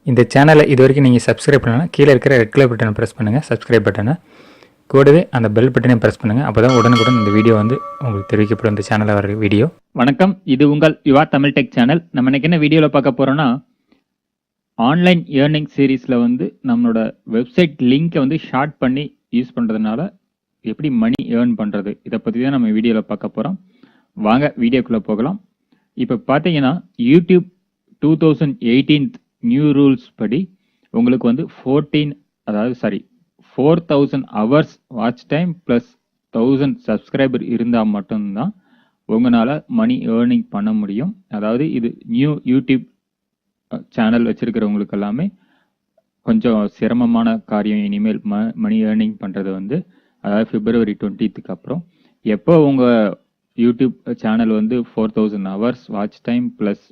இந்த சேனலை இதுவரைக்கும் நீங்கள் சப்ஸ்கிரைப் பண்ணலாம் கீழே இருக்கிற ரெட் கலர் பட்டனை ப்ரெஸ் பண்ணுங்கள் சப்ஸ்கிரைப் பட்டனை கூடவே அந்த பெல் பட்டனையும் ப்ரெஸ் பண்ணுங்கள் அப்போ தான் உடனுக்குடன் இந்த வீடியோ வந்து உங்களுக்கு தெரிவிக்கப்படும் இந்த சேனலில் வர வீடியோ. வணக்கம், இது உங்கள் YuvaTamilTech சேனல். நம்ம இன்னைக்கு என்ன வீடியோவில் பார்க்க போகிறோன்னா, ஆன்லைன் ஏர்னிங் சீரீஸில் வந்து நம்மளோட வெப்சைட் லிங்கை வந்து ஷார்ட் பண்ணி யூஸ் பண்ணுறதுனால எப்படி மணி ஏர்ன் பண்ணுறது, இதை பற்றி தான் நம்ம வீடியோவில் பார்க்க போகிறோம். வாங்க வீடியோக்குள்ளே போகலாம். இப்போ பார்த்தீங்கன்னா யூடியூப் 2018 நியூ ரூல்ஸ் படி உங்களுக்கு வந்து 4000 hours watch time plus 1000 subscriber இருந்தால் மட்டும்தான் உங்களால் மணி ஏர்னிங் பண்ண முடியும். அதாவது இது நியூ யூடியூப் சேனல் வச்சுருக்கிறவங்களுக்கு எல்லாமே கொஞ்சம் சிரமமான காரியம். இனிமேல் மணி ஏர்னிங் பண்ணுறது வந்து, அதாவது February 20th அப்புறம் எப்போ உங்கள் யூடியூப் சேனல் வந்து 4000 hours watch time plus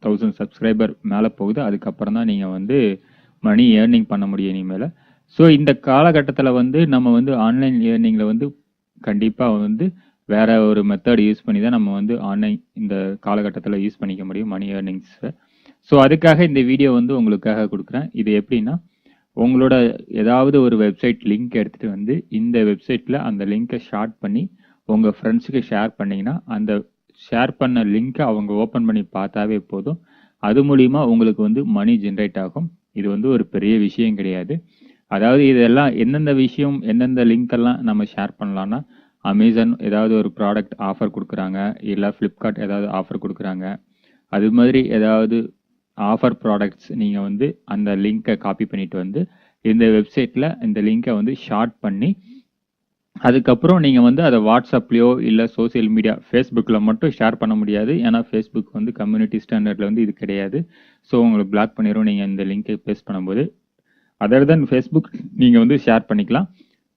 1000 subscriber மேலே போகுது, அதுக்கப்புறம் தான் நீங்கள் வந்து மணி ஏர்னிங் பண்ண முடியும் இனிமேல். ஸோ இந்த காலகட்டத்தில் வந்து நம்ம வந்து ஆன்லைன் ஏர்னிங்கில் வந்து கண்டிப்பாக வந்து வேற ஒரு மெத்தட் யூஸ் பண்ணி தான் நம்ம வந்து ஆன்லைன் இந்த காலகட்டத்தில் யூஸ் பண்ணிக்க முடியும் மணி ஏர்னிங்ஸை. ஸோ அதுக்காக இந்த வீடியோ வந்து உங்களுக்காக கொடுக்குறேன். இது எப்படின்னா, உங்களோட ஏதாவது ஒரு வெப்சைட் லிங்க் எடுத்துகிட்டு வந்து இந்த வெப்சைட்டில் அந்த லிங்கை ஷார்ட் பண்ணி உங்கள் ஃப்ரெண்ட்ஸுக்கு ஷேர் பண்ணிங்கன்னா, அந்த ஷேர் பண்ண லிங்கை அவங்க ஓப்பன் பண்ணி பார்த்தாவே போதும். அது மூலிமா உங்களுக்கு வந்து மணி ஜென்ரேட் ஆகும். இது வந்து ஒரு பெரிய விஷயம் கிடையாது. அதாவது இதெல்லாம் எந்தெந்த விஷயம், எந்தெந்த லிங்க் எல்லாம் நம்ம ஷேர் பண்ணலான்னா, அமேசான் ஏதாவது ஒரு ப்ராடக்ட் ஆஃபர் கொடுக்குறாங்க, இல்லை ஃப்ளிப்கார்ட் ஏதாவது ஆஃபர் கொடுக்குறாங்க, அது மாதிரி ஏதாவது ஆஃபர் ப்ராடக்ட்ஸ் நீங்கள் வந்து அந்த லிங்கை காப்பி பண்ணிட்டு வந்து இந்த வெப்சைட்டில் இந்த லிங்கை வந்து ஷார்ட் பண்ணி அதுக்கப்புறம் நீங்கள் வந்து அதை வாட்ஸ்அப்லேயோ இல்லை சோசியல் மீடியா ஃபேஸ்புக்கில் மட்டும் ஷேர் பண்ண முடியாது. ஏன்னா ஃபேஸ்புக் வந்து கம்யூனிட்டி ஸ்டாண்டர்டில் வந்து இது கிடையாது. ஸோ உங்களுக்கு பிளாக் பண்ணிடும் நீங்கள் இந்த லிங்கை பேஸ்ட் பண்ணும்போது. அதர் தென் ஃபேஸ்புக் நீங்கள் வந்து ஷேர் பண்ணிக்கலாம்.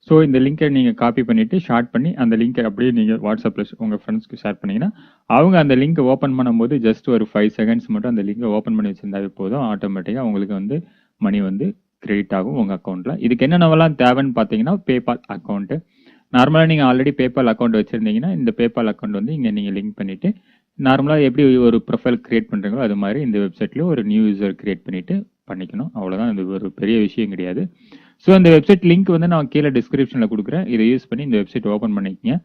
ஸோ இந்த லிங்கை நீங்கள் காப்பி பண்ணிவிட்டு ஷார்ட் பண்ணி அந்த லிங்கை அப்படியே நீங்கள் வாட்ஸ்அப்பில் உங்கள் ஃப்ரெண்ட்ஸ்க்கு ஷேர் பண்ணிங்கன்னா, அவங்க அந்த லிங்கை ஓப்பன் பண்ணும்போது ஜஸ்ட் ஒரு 5 செகண்ட்ஸ் மட்டும் அந்த லிங்கை ஓப்பன் பண்ணி வச்சிருந்தாவே போதும், ஆட்டோமேட்டிக்காக உங்களுக்கு வந்து மணி வந்து கிரெடிட் ஆகும் உங்கள் அக்கௌண்ட்டில். இதுக்கு என்னென்னவெல்லாம் தேவைன்னு பார்த்தீங்கன்னா, பேபால் அக்கௌண்ட்டு. நார்மலாக நீங்கள் ஆல்ரெடி பேபால் அக்கௌண்ட் வச்சுருந்தீங்கன்னா இந்த பேபால் அக்கௌண்ட் வந்து இங்கே நீங்கள் லிங்க் பண்ணிவிட்டு, நார்மலாக எப்படி ஒரு ப்ரொஃபைல் க்ரியேட் பண்ணுறீங்களோ அது மாதிரி இந்த வெப்சைட்லேயும் ஒரு நியூ யூசர் க்ரியேட் பண்ணிவிட்டு பண்ணிக்கணும். அவ்வளோதான், இது ஒரு பெரிய விஷயம் கிடையாது. ஸோ அந்த வெப்சைட் லிங்க் வந்து நான் கீழே டிஸ்கிரிப்ஷனில் கொடுக்குறேன். இதை யூஸ் பண்ணி இந்த வெப்சைட் ஓப்பன் பண்ணிக்கங்க.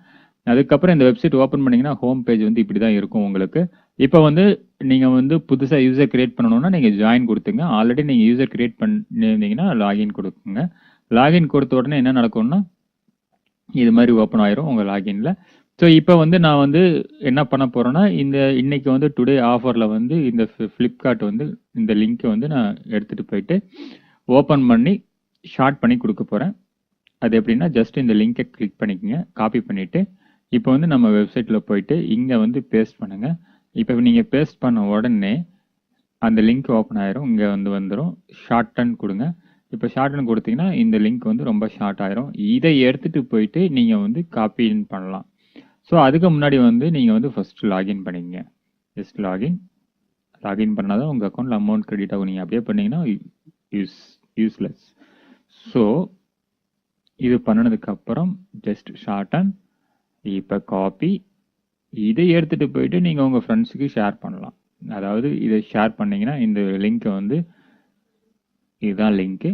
அதுக்கப்புறம் இந்த வெப்சைட் ஓப்பன் பண்ணிங்கன்னா ஹோம் பேஜ் வந்து இப்படி தான் இருக்கும் உங்களுக்கு. இப்போ வந்து நீங்கள் வந்து புதுசாக யூசர் க்ரியேட் பண்ணணும்னா நீங்கள் ஜாயின் கொடுத்துங்க. ஆல்ரெடி நீங்கள் யூசர் க்ரியேட் பண்ணியிருந்தீங்கன்னா லாகின் கொடுக்குங்க. லாகின் கொடுத்த உடனே என்ன நடக்கும்னா, இது மாதிரி ஓப்பன் ஆயிரும் உங்கள் லாகின்ல. ஸோ இப்போ வந்து நான் வந்து என்ன பண்ண போகிறேன்னா, இன்னைக்கு வந்து டுடே ஆஃபரில் வந்து இந்த ஃப்ளிப்கார்ட் வந்து இந்த லிங்க்கை வந்து நான் எடுத்துகிட்டு போயிட்டு ஓப்பன் பண்ணி ஷார்ட் பண்ணி கொடுக்க போகிறேன். அது எப்படின்னா, ஜஸ்ட் இந்த லிங்கை கிளிக் பண்ணிக்கோங்க, காப்பி பண்ணிவிட்டு இப்போ வந்து நம்ம வெப்சைட்டில் போயிட்டு இங்கே வந்து பேஸ்ட் பண்ணுங்கள். இப்போ நீங்கள் பேஸ்ட் பண்ண உடனே அந்த லிங்க் ஓப்பன் ஆயிரும். இங்கே வந்து வந்துடும், ஷார்ட்டன் கொடுங்க. இப்போ ஷார்ட்டன் கொடுத்தீங்கன்னா இந்த லிங்க் வந்து ரொம்ப ஷார்ட் ஆயிரும். இதை எடுத்துகிட்டு போயிட்டு நீங்கள் வந்து காப்பின் பண்ணலாம். ஸோ அதுக்கு முன்னாடி வந்து நீங்கள் வந்து ஃபஸ்ட்டு லாகின் பண்ணிக்கங்க. ஜஸ்ட் லாகின் பண்ணால் தான் உங்கள் அக்கௌண்ட்டில் அமௌண்ட் கிரெடிட் ஆகும். நீங்கள் அப்படியே பண்ணிங்கன்னா யூஸ்லெஸ். ஸோ இது பண்ணினதுக்கப்புறம் ஜஸ்ட் ஷார்ட்டன், இப்போ காப்பி, இதை எடுத்துகிட்டு போயிட்டு நீங்கள் உங்கள் ஃப்ரெண்ட்ஸுக்கு ஷேர் பண்ணலாம். அதாவது இதை ஷேர் பண்ணிங்கன்னா இந்த லிங்க்கை வந்து, இதுதான் லிங்க்கு.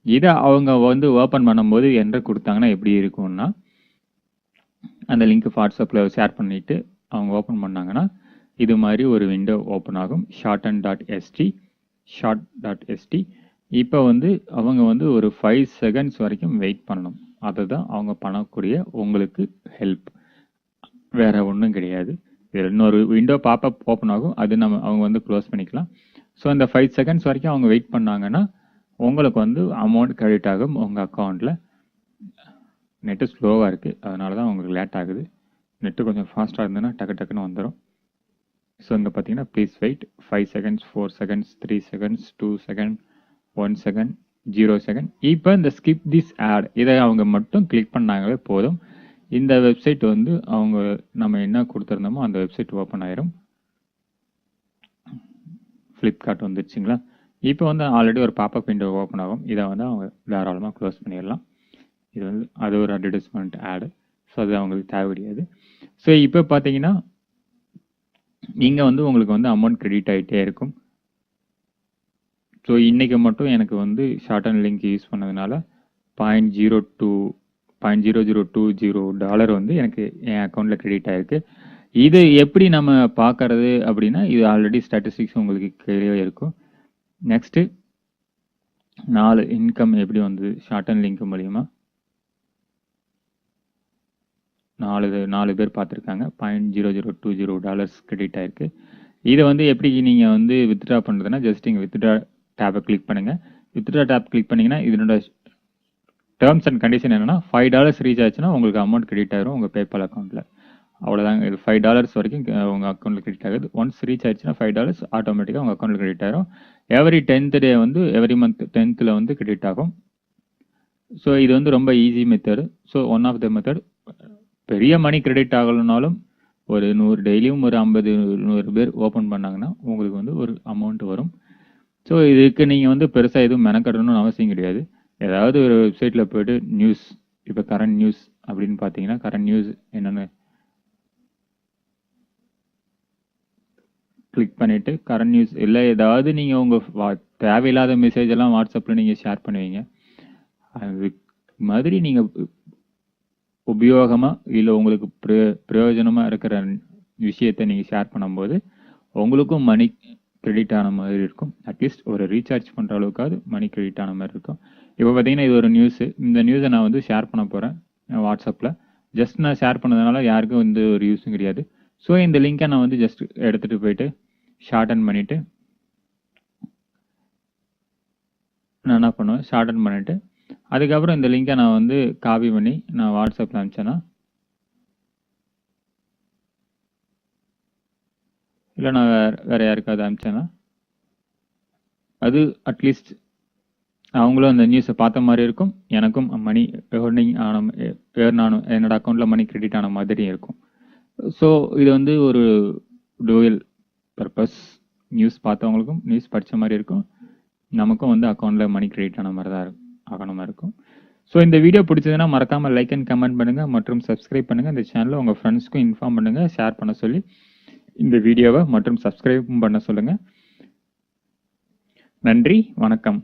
இதை அவங்க வந்து ஓப்பன் பண்ணும்போது என்ன கொடுத்தாங்கன்னா எப்படி இருக்கும்னா, அந்த லிங்க் வாட்ஸ்அப்பில் ஷேர் பண்ணிவிட்டு அவங்க ஓப்பன் பண்ணாங்கன்னா இது மாதிரி ஒரு விண்டோ ஓப்பன் ஆகும். ஷார்ட்.st. இப்போ வந்து அவங்க வந்து ஒரு 5 செகண்ட்ஸ் வரைக்கும் வெயிட் பண்ணணும். அதுதான் அவங்க பண்ணக்கூடிய உங்களுக்கு ஹெல்ப், வேற ஒன்றும் கிடையாது. இதில் இன்னொரு விண்டோ பாப்அப் ஓப்பன் ஆகும், அது அவங்க வந்து க்ளோஸ் பண்ணிக்கலாம். ஸோ அந்த 5 செகண்ட்ஸ் வரைக்கும் அவங்க வெயிட் பண்ணாங்கன்னா உங்களுக்கு வந்து அமௌண்ட் கிரெடிட் ஆகும் உங்கள் அக்கௌண்ட்டில். நெட்டு ஸ்லோவாக இருக்குது, அதனால தான் உங்களுக்கு லேட் ஆகுது. நெட்டு கொஞ்சம் ஃபாஸ்ட்டாக இருந்ததுன்னா டக்குன்னு வந்துடும். ஸோ இங்கே பார்த்தீங்கன்னா please wait 5 seconds, 4 seconds, 3 seconds, 2 second, 1 second, 0 second. இப்போ இந்த ஸ்கிப் திஸ் ஆட் இதை அவங்க மட்டும் கிளிக் பண்ணாங்களே போதும், இந்த வெப்சைட் வந்து நம்ம என்ன கொடுத்துருந்தோமோ அந்த வெப்சைட் ஓப்பன் ஆயிரும். ஃப்ளிப்கார்ட் வந்துருச்சுங்களா? இப்போ வந்து ஆல்ரெடி ஒரு பாப்அப் விண்டோ ஓப்பன் ஆகும். இதை வந்து அவங்க தாராளமாக க்ளோஸ் பண்ணிடலாம். இது வந்து அது ஒரு அட்வர்டைஸ்மெண்ட் ஆடு, ஸோ அது அவங்களுக்கு தேவை கிடையாது. ஸோ இப்போ பார்த்தீங்கன்னா இங்கே வந்து உங்களுக்கு வந்து அமௌண்ட் கிரெடிட் ஆகிட்டே இருக்கும். ஸோ இன்றைக்கி மட்டும் எனக்கு வந்து ஷார்டன் லிங்க் யூஸ் பண்ணதுனால $0.002 வந்து எனக்கு என் அக்கௌண்ட்டில் கிரெடிட் ஆகிருக்கு. இது எப்படி நம்ம பார்க்கறது அப்படின்னா, இது ஆல்ரெடி ஸ்டாட்டிஸ்டிக்ஸ் உங்களுக்கு கீழே இருக்கும். நெக்ஸ்ட்டு 4 இன்கம் எப்படி வந்தது ஷார்டன் லிங்க் மூலிமா 4 பேர் பார்த்துருக்காங்க. $0.0020 கிரெடிட் ஆயிருக்கு. இதை வந்து எப்படி நீங்கள் வந்து வித்ட்ரா பண்ணுறதுன்னா, ஜஸ்ட் இங்கே வித்ட்ரா டேப்பை கிளிக் பண்ணுங்கள். வித்ட்ரா டேப் கிளிக் பண்ணிங்கன்னா இதனோட டேர்ம்ஸ் அண்ட் கண்டிஷன் என்னென்னா $5 ரீச் ஆச்சுன்னா உங்களுக்கு அமௌண்ட் கிரெடிட் ஆகிரும் உங்கள் பேபால் அக்கௌண்ட்டில். அவ்வளோதாங்க. இது $5 வரைக்கும் உங்கள் அக்கௌண்ட்டில் கிரெடிட் ஆகுது. ஒன்ஸ் ரீச் ஆயிடுச்சுன்னா $5 ஆட்டோமேட்டிக்காக உங்கள் அக்கௌண்ட்டில் கிரெடிட் ஆகிரும். எவ்ரி 10th டே வந்து எவ்ரி மந்த் 10th வந்து கிரெடிட் ஆகும். ஸோ இது வந்து ரொம்ப easy method. So one of the method. பெரிய மணி கிரெடிட் ஆகலைனாலும் ஒரு 100 டெய்லியும் ஒரு 50-100 பேர் ஓப்பன் பண்ணாங்கன்னா உங்களுக்கு வந்து ஒரு அமௌண்ட் வரும். ஸோ இதுக்கு நீங்கள் வந்து பெருசாக எதுவும் மெனக்கட்டணும்னு அவசியம் கிடையாது. ஏதாவது ஒரு வெப்சைட்டில் போய்ட்டு நியூஸ், இப்போ கரண்ட் நியூஸ் அப்படின்னு பார்த்தீங்கன்னா கரண்ட் நியூஸ் என்னென்னு கிளிக் பண்ணிவிட்டு கரண்ட் நியூஸ் இல்லை ஏதாவது நீங்கள் உங்கள் தேவையில்லாத மெசேஜ் எல்லாம் வாட்ஸ்அப்பில் நீங்கள் ஷேர் பண்ணுவீங்க. அது மாதிரி நீங்கள் உபயோகமாக இல்லை உங்களுக்கு பிரயோஜனமாக இருக்கிற விஷயத்தை நீங்கள் ஷேர் பண்ணும்போது உங்களுக்கும் மணி கிரெடிட் ஆன மாதிரி இருக்கும். அட்லீஸ்ட் ஒரு ரீசார்ஜ் பண்ணுற அளவுக்காவது மணி கிரெடிட் ஆன மாதிரி இருக்கும். இப்போ பார்த்தீங்கன்னா இது ஒரு நியூஸு. இந்த நியூஸை நான் வந்து ஷேர் பண்ண போகிறேன் வாட்ஸ்அப்பில். ஜஸ்ட் நான் ஷேர் பண்ணதுனால யாருக்கும் வந்து ஒரு யூஸும் கிடையாது. ஸோ இந்த லிங்கை நான் வந்து ஜஸ்ட் எடுத்துகிட்டு போயிட்டு ஷார்டன் பண்ணிவிட்டு நான் என்ன பண்ணுவேன், ஷார்டன் பண்ணிவிட்டு அதுக்கப்புறம் இந்த லிங்கை நான் வந்து காப்பி பண்ணி நான் வாட்ஸ்அப்பில் அனுப்பிச்சேன்னா, இல்லை நான் வேறு யாருக்காவது அனுப்பிச்சேன்னா அது அட்லீஸ்ட் அவங்களும் அந்த நியூஸை பார்த்த மாதிரி இருக்கும், எனக்கும் மணி ஏர்ன் ஆன என்னோட அக்கௌண்ட்டில் மணி கிரெடிட் ஆன மாதிரி இருக்கும். ஸோ இது வந்து ஒரு டூயல் பர்பஸ். நியூஸ் பார்த்தவங்களுக்கும் நியூஸ் படித்த மாதிரி இருக்கும், நமக்கும் வந்து அக்கௌண்ட்டில் மணி கிரெடிட் ஆன மாதிரி தான் ஆகணும் இருக்கும். ஸோ இந்த வீடியோ பிடிச்சதுன்னா மறக்காமல் லைக் அண்ட் கமெண்ட் பண்ணுங்கள் மற்றும் சப்ஸ்கிரைப் பண்ணுங்கள். இந்த சேனலை உங்கள் ஃப்ரெண்ட்ஸ்க்கும் இன்ஃபார்ம் பண்ணுங்கள், ஷேர் பண்ண சொல்லி இந்த வீடியோவை மற்றும் சப்ஸ்கிரைபும் பண்ண சொல்லுங்கள். நன்றி, வணக்கம்.